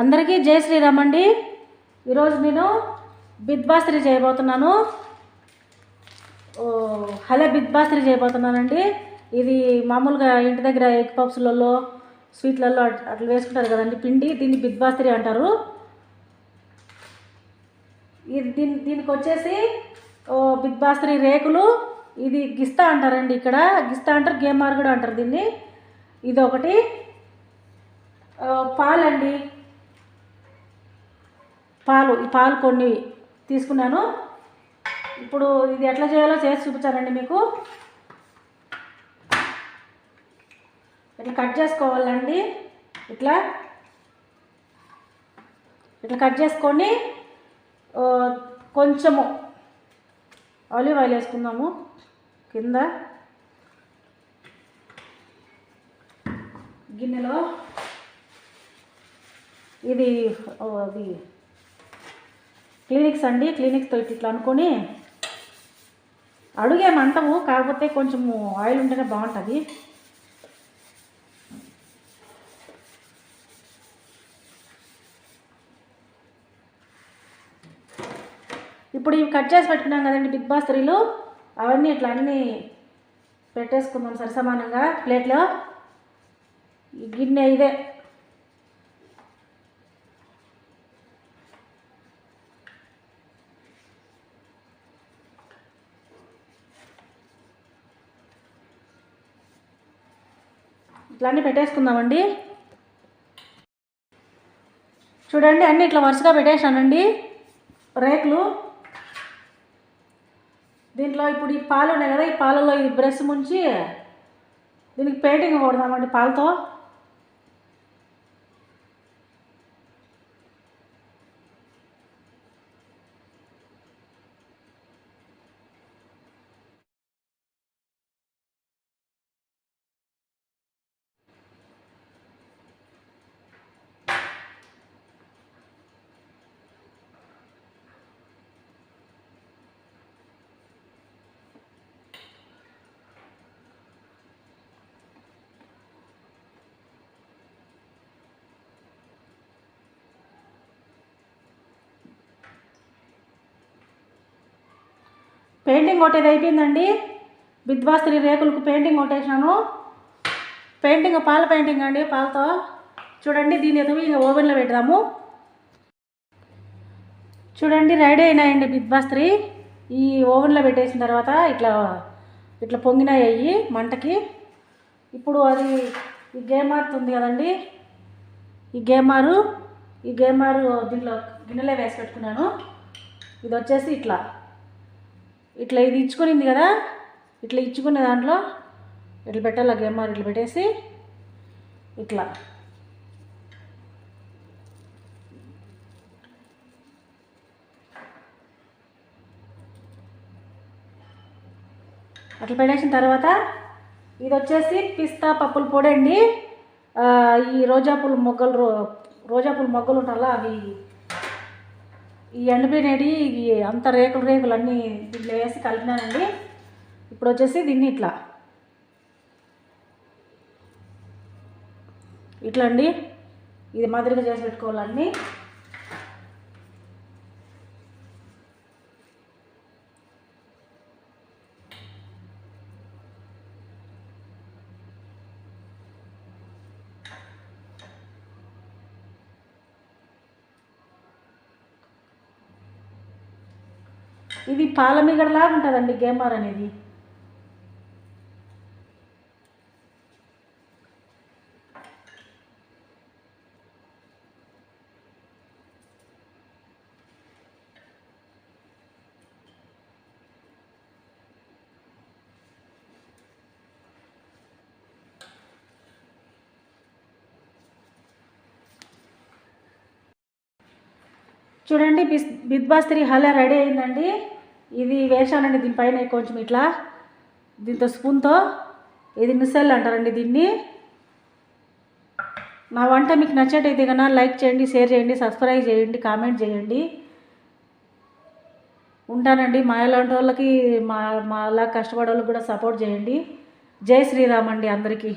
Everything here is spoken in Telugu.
అందరికీ జై శ్రీరామ్ అండి. ఈరోజు నేను బిద్బాస్త్రి చేయబోతున్నాను. హలే బిద్బాస్త్రి చేయబోతున్నానండి. ఇది మామూలుగా ఇంటి దగ్గర ఎగ్ పప్స్లలో స్వీట్లలో అట్లా వేసుకుంటారు కదండి పిండి. దీన్ని బిద్బాస్త్రి అంటారు. దీనికి వచ్చేసి బిద్బాస్త్రి రేకులు, ఇది గిస్తా అంటారండి. ఇక్కడ గిస్తా అంటారు, గేమార్ కూడా అంటారు దీన్ని. ఇది ఒకటి. పాలండి, ఈ పాలు కొన్ని తీసుకున్నాను. ఇప్పుడు ఇది ఎట్లా చేయాలో చేసి చూపించానండి మీకు. ఇట్లా కట్ చేసుకోవాలండి. ఇట్లా కట్ చేసుకొని కొంచెము ఆలివ్ ఆయిల్ వేసుకుందాము కింద గిన్నెలో. ఇది క్లినిక్స్ అండి. క్లినిక్స్తో ఇట్లా అనుకొని అడుగేమంటాము, కాకపోతే కొంచెము ఆయిల్ ఉంటేనే బాగుంటుంది. ఇప్పుడు ఇవి కట్ చేసి పెట్టుకున్నాం కదండి బిద్బాస్త్రీలు, అవన్నీ ఇట్లా అన్నీ పెట్టేసుకుందాం సరిసమానంగా ప్లేట్లో. ఈ గిన్నె ఇదే. ఇట్లా అన్నీ పెట్టేసుకుందామండి. చూడండి, అన్నీ ఇట్లా వరుసగా పెట్టేసానండి రేకులు. దీంట్లో ఇప్పుడు ఈ పాలు ఉన్నాయి కదా, ఈ పాలలో ఈ బ్రష్ ముంచి దీనికి పెయింటింగ్ కొడదామండి పాలతో. పెయింటింగ్ కొట్టేది అయిపోయిందండి. బిద్బాస్త్రి రేకులకు పెయింటింగ్ కొట్టేసినాను. పెయింటింగ్ పాల పెయింటింగ్ అండి, పాలతో. చూడండి, దీన్ని ఎదుగు ఇంకా ఓవెన్లో పెడదాము. చూడండి, రెడీ అయినాయండి బిద్బాస్త్రి. ఈ ఓవెన్లో పెట్టేసిన తర్వాత ఇట్లా పొంగినాయి మంటకి. ఇప్పుడు అది ఈ గేమార్ ఉంది కదండి, ఈ గేమారు దీంట్లో గిన్నెలో వేసి పెట్టుకున్నాను. ఇది వచ్చేసి ఇట్లా ఇది ఇచ్చుకునింది కదా, ఇట్లా ఇచ్చుకునే దాంట్లో ఇట్లా పెట్టాలి. గేమార్ ఇట్లా పెట్టేసి ఇట్లా అట్లా పెట్టేసిన తర్వాత ఇది వచ్చేసి పిస్తా పప్పుల పొడి అండి. ఈ రోజా పూల మొగ్గలు ఉంటాలా, అవి ఈ ఎండిపోయినవి అంత రేకులు అన్నీ దీంట్లో వేసి కలిపినానండి. ఇప్పుడు వచ్చేసి దీన్ని ఇట్లా అండి, ఇది మాదిరిగా చేసి పెట్టుకోవాలన్నీ. ఇది పాల మీగడలాగా ఉంటుందండి గేమార్ అనేది. చూడండి, బిద్బాస్త్రి హల్వా రెడీ అయిందండి. ఇది వేసానండి దీనిపైన కొంచెం ఇట్లా, దీంతో స్పూన్తో. ఇది మిసల్ అంటారండి దీన్ని. నా వంట మీకు నచ్చేటైతే కన్నా లైక్ చేయండి, షేర్ చేయండి, సబ్స్క్రైబ్ చేయండి, కామెంట్ చేయండి. ఉంటానండి. మా ఇలాంటి వాళ్ళకి, మా అలా కష్టపడే వాళ్ళకి కూడా సపోర్ట్ చేయండి. జై శ్రీరామ్ అండి అందరికీ.